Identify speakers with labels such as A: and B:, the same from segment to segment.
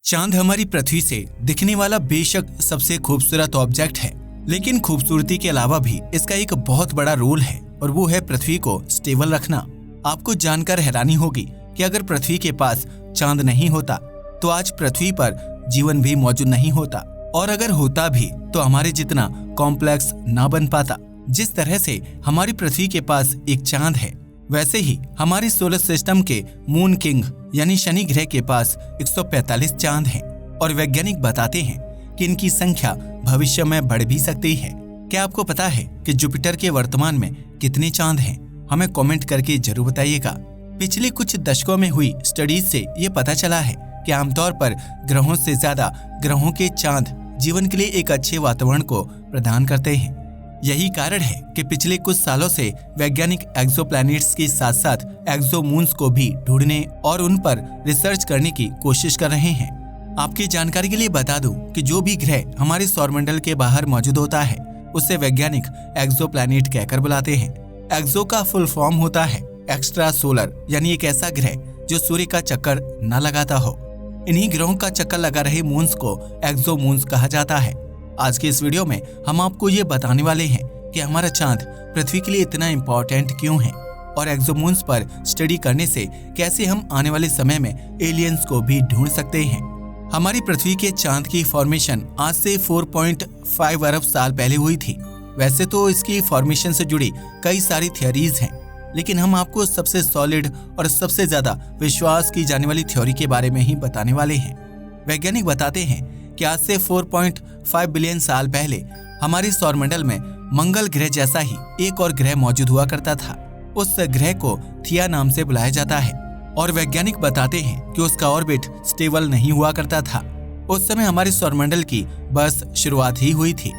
A: चांद हमारी पृथ्वी से दिखने वाला बेशक सबसे खूबसूरत ऑब्जेक्ट है, लेकिन खूबसूरती के अलावा भी इसका एक बहुत बड़ा रोल है और वो है पृथ्वी को स्टेबल रखना। आपको जानकर हैरानी होगी कि अगर पृथ्वी के पास चांद नहीं होता तो आज पृथ्वी पर जीवन भी मौजूद नहीं होता, और अगर होता भी तो हमारे जितना कॉम्प्लेक्स ना बन पाता। जिस तरह से हमारी पृथ्वी के पास एक चांद है, वैसे ही हमारे सोलर सिस्टम के मून किंग यानी शनि ग्रह के पास 145 चांद हैं और वैज्ञानिक बताते हैं कि इनकी संख्या भविष्य में बढ़ भी सकती है। क्या आपको पता है कि जुपिटर के वर्तमान में कितने चांद हैं? हमें कमेंट करके जरूर बताइएगा। पिछले कुछ दशकों में हुई स्टडीज से ये पता चला है कि आमतौर पर ग्रहों से ज्यादा ग्रहों के चांद जीवन के लिए एक अच्छे वातावरण को प्रदान करते हैं। यही कारण है कि पिछले कुछ सालों से वैज्ञानिक एक्सोप्लैनेट्स के साथ साथ एक्सोमून्स को भी ढूंढने और उन पर रिसर्च करने की कोशिश कर रहे हैं। आपकी जानकारी के लिए बता दूं कि जो भी ग्रह हमारे सौरमंडल के बाहर मौजूद होता है उसे वैज्ञानिक एक्सोप्लैनेट कहकर बुलाते हैं। एक्सो का फुल फॉर्म होता है एक्स्ट्रा सोलर, यानी एक ऐसा ग्रह जो सूर्य का चक्कर न लगाता हो। इन्हीं ग्रहों का चक्कर लगा रहे मून्स को एक्सोमून्स कहा जाता है। आज के इस वीडियो में हम आपको ये बताने वाले हैं कि हमारा चांद पृथ्वी के लिए इतना इम्पोर्टेंट क्यों है और एक्सोमून्स पर स्टडी करने से कैसे हम आने वाले समय में एलियंस को भी ढूंढ सकते हैं। हमारी पृथ्वी के चांद की फॉर्मेशन आज से 4.5 अरब साल पहले हुई थी। वैसे तो इसकी फॉर्मेशन से जुड़ी कई सारी थियोरीज हैं, लेकिन हम आपको सबसे सॉलिड और सबसे ज्यादा विश्वास की जाने वाली थ्योरी के बारे में ही बताने वाले हैं। वैज्ञानिक बताते हैं कि आज से 4.5 बिलियन साल पहले हमारे सौरमंडल में मंगल ग्रह जैसा ही एक और ग्रह मौजूद हुआ करता था। उस ग्रह को थिया नाम से बुलाया जाता है और वैज्ञानिक बताते हैं कि उसका ऑर्बिट स्टेबल नहीं हुआ करता था। उस समय हमारे सौरमंडल की बस शुरुआत ही हुई थी,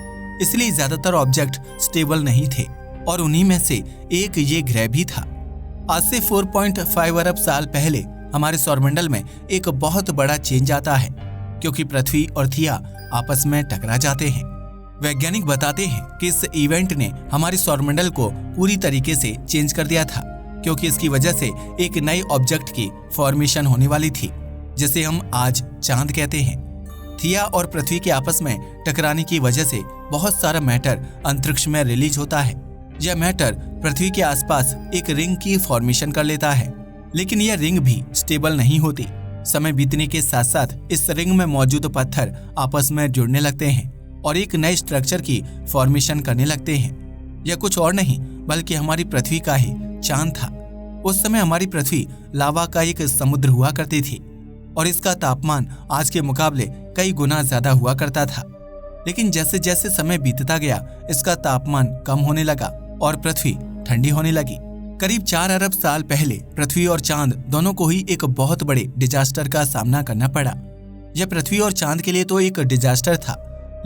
A: इसलिए ज्यादातर ऑब्जेक्ट स्टेबल नहीं थे और उन्हीं में से एक ये ग्रह भी था। आज से 4.5 अरब साल पहले हमारे सौरमंडल में एक बहुत बड़ा चेंज आता है, क्योंकि पृथ्वी और थिया आपस में टकरा जाते हैं। वैज्ञानिक बताते हैं कि इस इवेंट ने हमारे सौरमंडल को पूरी तरीके से चेंज कर दिया था, क्योंकि इसकी वजह से एक नए ऑब्जेक्ट की फॉर्मेशन होने वाली थी, जिसे हम आज चांद कहते हैं। थिया और पृथ्वी के आपस में टकराने की वजह से बहुत सारा मैटर अंतरिक्ष में रिलीज होता है। यह मैटर पृथ्वी के आसपास एक रिंग की फॉर्मेशन कर लेता है, लेकिन यह रिंग भी स्टेबल नहीं होती। समय बीतने के साथ साथ इस रिंग में मौजूद पत्थर आपस में जुड़ने लगते हैं और एक नए स्ट्रक्चर की फॉर्मेशन करने लगते हैं। यह कुछ और नहीं बल्कि हमारी पृथ्वी का ही चांद था। उस समय हमारी पृथ्वी लावा का एक समुद्र हुआ करती थी और इसका तापमान आज के मुकाबले कई गुना ज्यादा हुआ करता था। लेकिन जैसे जैसे समय बीतता गया, इसका तापमान कम होने लगा और पृथ्वी ठंडी होने लगी। करीब 4 अरब साल पहले पृथ्वी और चांद दोनों को ही एक बहुत बड़े डिजास्टर का सामना करना पड़ा। यह पृथ्वी और चांद के लिए तो एक डिजास्टर था,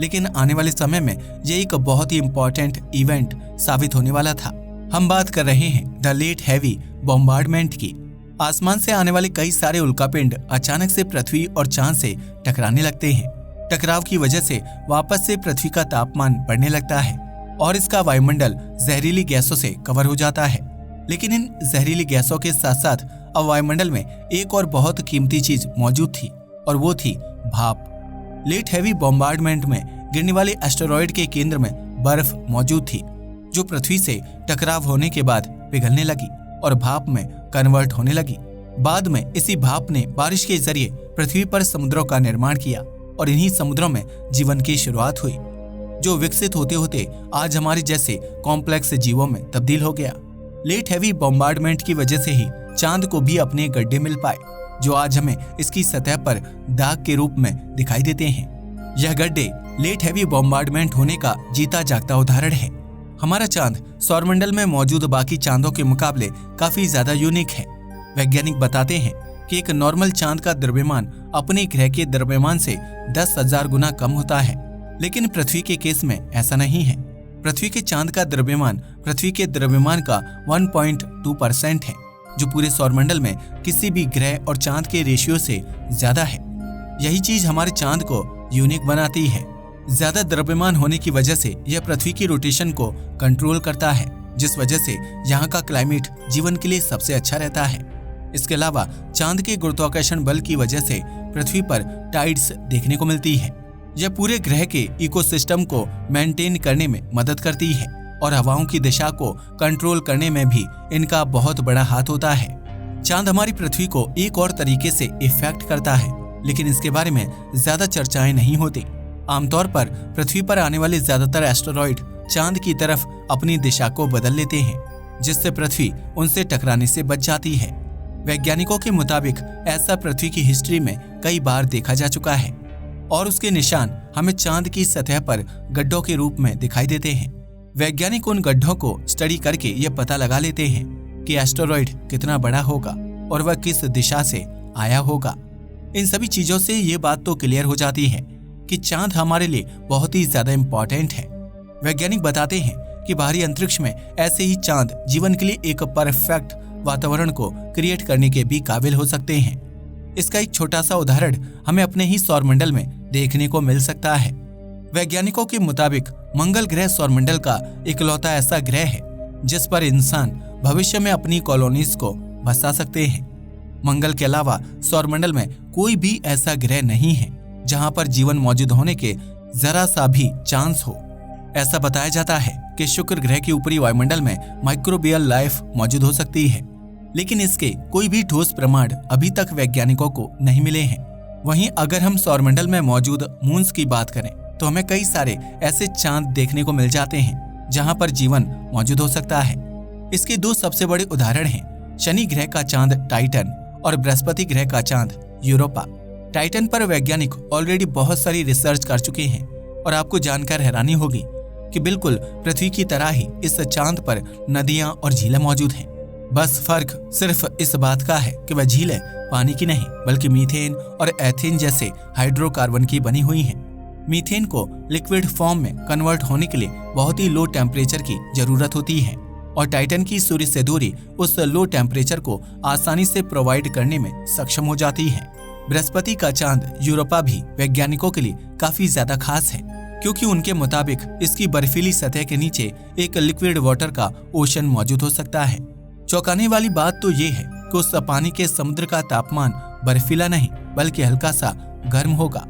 A: लेकिन आने वाले समय में यह एक बहुत ही इम्पोर्टेंट इवेंट साबित होने वाला था। हम बात कर रहे हैं द लेट हैवी बॉम्बार्डमेंट की। आसमान से आने वाले कई सारे उल्कापिंड अचानक से पृथ्वी और चांद से टकराने लगते हैं। टकराव की वजह से वापस से पृथ्वी का तापमान बढ़ने लगता है और इसका वायुमंडल जहरीली गैसों से कवर हो जाता है। लेकिन इन जहरीली गैसों के साथ साथ अब वायुमंडल में एक और बहुत कीमती चीज मौजूद थी और वो थी भाप। लेट हैवी बॉम्बार्डमेंट में गिरने वाले एस्टेरॉयड के केंद्र में बर्फ मौजूद थी, जो पृथ्वी से टकराव होने के बाद पिघलने लगी और भाप में कन्वर्ट होने लगी। बाद में इसी भाप ने बारिश के जरिए पृथ्वी पर समुद्रों का निर्माण किया और इन्हीं समुद्रों में जीवन की शुरुआत हुई, जो विकसित होते होते आज हमारे जैसे कॉम्प्लेक्स जीवों में तब्दील हो गया। लेट हैवी बॉम्बार्डमेंट की वजह से ही चांद को भी अपने गड्ढे मिल पाए, जो आज हमें इसकी सतह पर दाग के रूप में दिखाई देते हैं। यह गड्ढे लेट हैवी बॉम्बार्डमेंट होने का जीता जागता उदाहरण है। हमारा चांद सौरमंडल में मौजूद बाकी चांदों के मुकाबले काफी ज्यादा यूनिक है। वैज्ञानिक बताते हैं कि एक नॉर्मल चांद का द्रव्यमान अपने ग्रह के द्रव्यमान से 10,000 गुना कम होता है, लेकिन पृथ्वी के केस में ऐसा नहीं है। पृथ्वी के चांद का द्रव्यमान पृथ्वी के द्रव्यमान का 1.2% है, जो पूरे सौरमंडल में किसी भी ग्रह और चांद के रेशियो से ज्यादा है। यही चीज हमारे चांद को यूनिक बनाती है। ज्यादा द्रव्यमान होने की वजह से यह पृथ्वी की रोटेशन को कंट्रोल करता है, जिस वजह से यहाँ का क्लाइमेट जीवन के लिए सबसे अच्छा रहता है। इसके अलावा चांद के गुरुत्वाकर्षण बल की वजह से पृथ्वी पर टाइड्स देखने को मिलती है। यह पूरे ग्रह के इकोसिस्टम को मेंटेन करने में मदद करती है और हवाओं की दिशा को कंट्रोल करने में भी इनका बहुत बड़ा हाथ होता है। चांद हमारी पृथ्वी को एक और तरीके से इफेक्ट करता है, लेकिन इसके बारे में ज्यादा चर्चाएं नहीं होती। आमतौर पर पृथ्वी पर आने वाले ज्यादातर एस्टेरॉइड चांद की तरफ अपनी दिशा को बदल लेते हैं, जिससे पृथ्वी उनसे टकराने से बच जाती है। वैज्ञानिकों के मुताबिक ऐसा पृथ्वी की हिस्ट्री में कई बार देखा जा चुका है और उसके निशान हमें चांद की सतह पर गड्ढों के रूप में दिखाई देते हैं। वैज्ञानिक उन गड्ढों को स्टडी करके ये पता लगा लेते हैं कि एस्टेरॉइड कितना बड़ा होगा और वह किस दिशा से आया होगा। इन सभी चीजों से ये बात तो क्लियर हो जाती है कि चांद हमारे लिए बहुत ही ज्यादा इम्पोर्टेंट है। वैज्ञानिक बताते हैं कि बाहरी अंतरिक्ष में ऐसे ही चांद जीवन के लिए एक परफेक्ट वातावरण को क्रिएट करने के भी काबिल हो सकते हैं। इसका एक छोटा सा उदाहरण हमें अपने ही सौरमंडल में देखने को मिल सकता है। वैज्ञानिकों के मुताबिक मंगल ग्रह सौरमंडल का इकलौता ऐसा ग्रह है जिस पर इंसान भविष्य में अपनी कॉलोनीज को बसा सकते हैं। मंगल के अलावा सौरमंडल में कोई भी ऐसा ग्रह नहीं है जहां पर जीवन मौजूद होने के जरा सा भी चांस हो। ऐसा बताया जाता है कि शुक्र ग्रह के ऊपरी वायुमंडल में माइक्रोबियल लाइफ मौजूद हो सकती है, लेकिन इसके कोई भी ठोस प्रमाण अभी तक वैज्ञानिकों को नहीं मिले हैं। वहीं अगर हम सौरमंडल में मौजूद मून्स की बात करें तो हमें कई सारे ऐसे चांद देखने को मिल जाते हैं जहां पर जीवन मौजूद हो सकता है। इसके दो सबसे बड़े उदाहरण हैं शनि ग्रह का चांद टाइटन और बृहस्पति ग्रह का चांद यूरोपा। टाइटन पर वैज्ञानिक ऑलरेडी बहुत सारी रिसर्च कर चुके हैं और आपको जानकर हैरानी होगी कि बिल्कुल पृथ्वी की तरह ही इस चांद पर नदियां और झीलें मौजूद हैं। बस फर्क सिर्फ इस बात का है कि वह झीलें पानी की नहीं बल्कि मीथेन और एथेन जैसे हाइड्रोकार्बन की बनी हुई हैं। मीथेन को लिक्विड फॉर्म में कन्वर्ट होने के लिए बहुत ही लो टेम्परेचर की जरूरत होती है और टाइटन की सूर्य से दूरी उस लो टेम्परेचर को आसानी से प्रोवाइड करने में सक्षम हो जाती है। बृहस्पति का चांद यूरोपा भी वैज्ञानिकों के लिए काफी ज्यादा खास है, क्योंकि उनके मुताबिक इसकी बर्फीली सतह के नीचे एक लिक्विड वाटर का ओशन मौजूद हो सकता है। चौंकाने वाली बात तो ये है कि उस पानी के समुद्र का तापमान बर्फीला नहीं बल्कि हल्का सा गर्म होगा।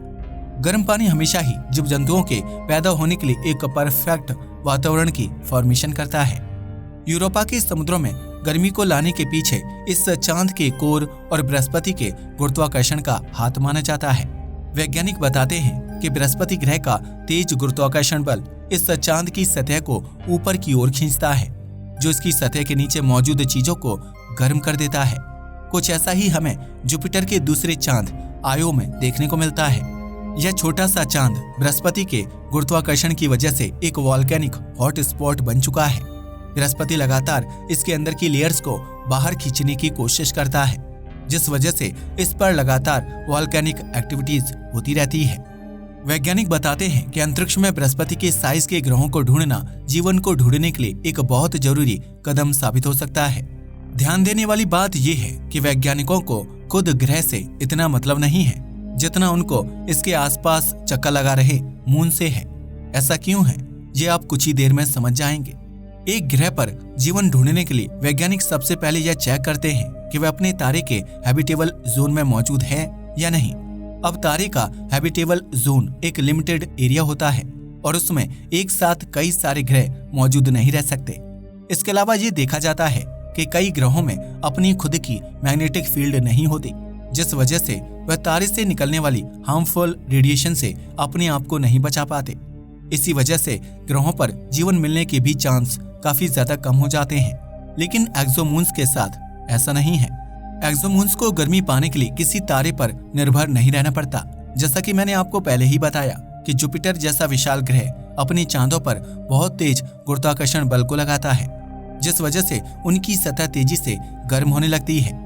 A: गर्म पानी हमेशा ही जीव जंतुओं के पैदा होने के लिए एक परफेक्ट वातावरण की फॉर्मेशन करता है। यूरोपा के समुद्रों में गर्मी को लाने के पीछे इस चांद के कोर और बृहस्पति के गुरुत्वाकर्षण का हाथ माना जाता है। वैज्ञानिक बताते हैं कि बृहस्पति ग्रह का तेज गुरुत्वाकर्षण बल इस चांद की सतह को ऊपर की ओर खींचता है, जो इसकी सतह के नीचे मौजूद चीजों को गर्म कर देता है। कुछ ऐसा ही हमें जुपिटर के दूसरे चांद आयो में देखने को मिलता है। यह छोटा सा चांद बृहस्पति के गुरुत्वाकर्षण की वजह से एक वॉल्केनिक हॉट स्पॉट बन चुका है। बृहस्पति लगातार इसके अंदर की लेयर्स को बाहर खींचने की कोशिश करता है, जिस वजह से इस पर लगातार वॉल्केनिक एक्टिविटीज होती रहती है। वैज्ञानिक बताते हैं कि अंतरिक्ष में बृहस्पति के साइज के ग्रहों को ढूंढना जीवन को ढूंढने के लिए एक बहुत जरूरी कदम साबित हो सकता है। ध्यान देने वाली बात यह है कि वैज्ञानिकों को खुद ग्रह से इतना मतलब नहीं है जितना उनको इसके आसपास चक्कर लगा रहे मून से है। ऐसा क्यों है, ये आप कुछ ही देर में समझ जाएंगे। एक ग्रह पर जीवन ढूंढने के लिए वैज्ञानिक सबसे पहले यह चेक करते हैं कि वह अपने तारे के हैबिटेबल जोन में मौजूद है या नहीं। अब तारे का हैबिटेबल जोन एक लिमिटेड एरिया होता है और उसमें एक साथ कई सारे ग्रह मौजूद नहीं रह सकते। इसके अलावा ये देखा जाता है कि कई ग्रहों में अपनी खुद की मैग्नेटिक फील्ड नहीं होती, जिस वजह से वह तारे से निकलने वाली हार्मफुल रेडिएशन से अपने आप को नहीं बचा पाते। इसी वजह से ग्रहों पर जीवन मिलने के भी चांस काफी ज्यादा कम हो जाते हैं। लेकिन एक्सोमून्स के साथ ऐसा नहीं है। एक्सोमून्स को गर्मी पाने के लिए किसी तारे पर निर्भर नहीं रहना पड़ता। जैसा कि मैंने आपको पहले ही बताया कि जुपिटर जैसा विशाल ग्रह अपने चांदों पर बहुत तेज गुरुत्वाकर्षण बल को लगाता है, जिस वजह से उनकी सतह तेजी से गर्म होने लगती है।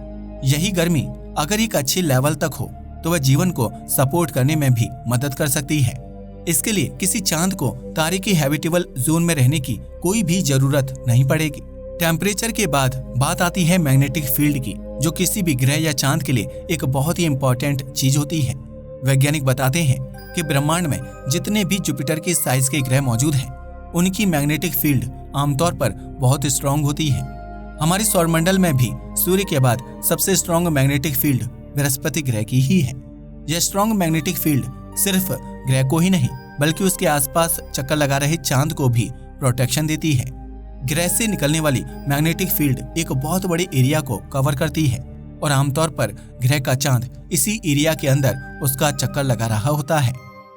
A: यही गर्मी अगर एक अच्छे लेवल तक हो तो वह जीवन को सपोर्ट करने में भी मदद कर सकती है। इसके लिए किसी चांद को तारे के हैबिटेबल जोन में रहने की कोई भी जरूरत नहीं पड़ेगी। टेम्परेचर के बाद बात आती है मैग्नेटिक फील्ड की, जो किसी भी ग्रह या चांद के लिए एक बहुत ही इम्पोर्टेंट चीज होती है। वैज्ञानिक बताते हैं कि ब्रह्मांड में जितने भी जुपिटर के साइज के ग्रह मौजूद हैं, उनकी मैग्नेटिक फील्ड आमतौर पर बहुत स्ट्रांग होती है। हमारी सौरमंडल में भी सूर्य के बाद सबसे स्ट्रॉन्ग मैग्नेटिक फील्ड बृहस्पति ग्रह की ही है। यह स्ट्रॉन्ग मैग्नेटिक फील्ड सिर्फ ग्रह को ही नहीं बल्कि उसके आसपास चक्कर लगा रहे चांद को भी प्रोटेक्शन देती है। ग्रह से निकलने वाली मैग्नेटिक फील्ड एक बहुत बड़े एरिया को कवर करती है और आमतौर पर ग्रह का चांद इसी एरिया के अंदर उसका चक्कर लगा रहा होता है।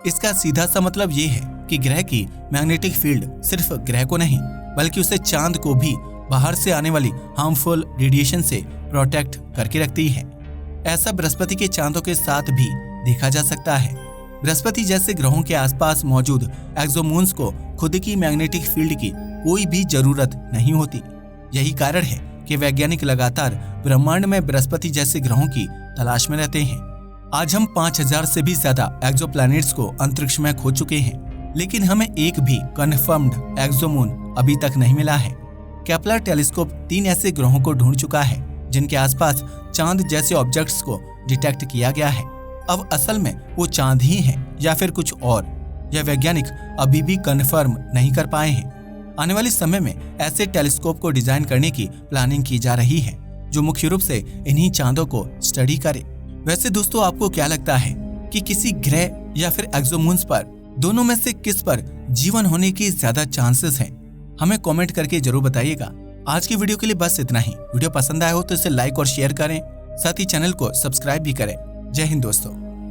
A: इसका सीधा सा मतलब ये है कि ग्रह की मैग्नेटिक फील्ड सिर्फ ग्रह को नहीं बल्कि उसे चांद को भी बाहर से आने वाली हार्मफुल रेडिएशन से प्रोटेक्ट करके रखती है। ऐसा बृहस्पति के चांदों के साथ भी देखा जा सकता है। बृहस्पति जैसे ग्रहों के आसपास मौजूद एक्सोमून्स को खुद की मैग्नेटिक फील्ड की कोई भी जरूरत नहीं होती। यही कारण है कि वैज्ञानिक लगातार ब्रह्मांड में बृहस्पति जैसे ग्रहों की तलाश में रहते हैं। आज हम 5000 से भी ज्यादा एक्सोप्लैनेट्स को अंतरिक्ष में खो चुके हैं, लेकिन हमें एक भी कन्फर्म्ड एक्सोमून अभी तक नहीं मिला है। केपलर टेलीस्कोप 3 ऐसे ग्रहों को ढूंढ चुका है जिनके आसपास चांद जैसे ऑब्जेक्ट्स को डिटेक्ट किया गया है। अब असल में वो चांद ही है या फिर कुछ और, यह वैज्ञानिक अभी भी कन्फर्म नहीं कर पाए हैं। आने वाले समय में ऐसे टेलीस्कोप को डिजाइन करने की प्लानिंग की जा रही है जो मुख्य रूप से इन्हीं चांदों को स्टडी करे। वैसे दोस्तों, आपको क्या लगता है कि किसी ग्रह या फिर एक्सोमून्स पर, दोनों में से किस पर जीवन होने की ज्यादा चांसेस हैं? हमें कमेंट करके जरूर बताइएगा। आज की वीडियो के लिए बस इतना ही। वीडियो पसंद आया हो तो इसे लाइक और शेयर करें, साथ ही चैनल को सब्सक्राइब भी करें। जय हिंद दोस्तों।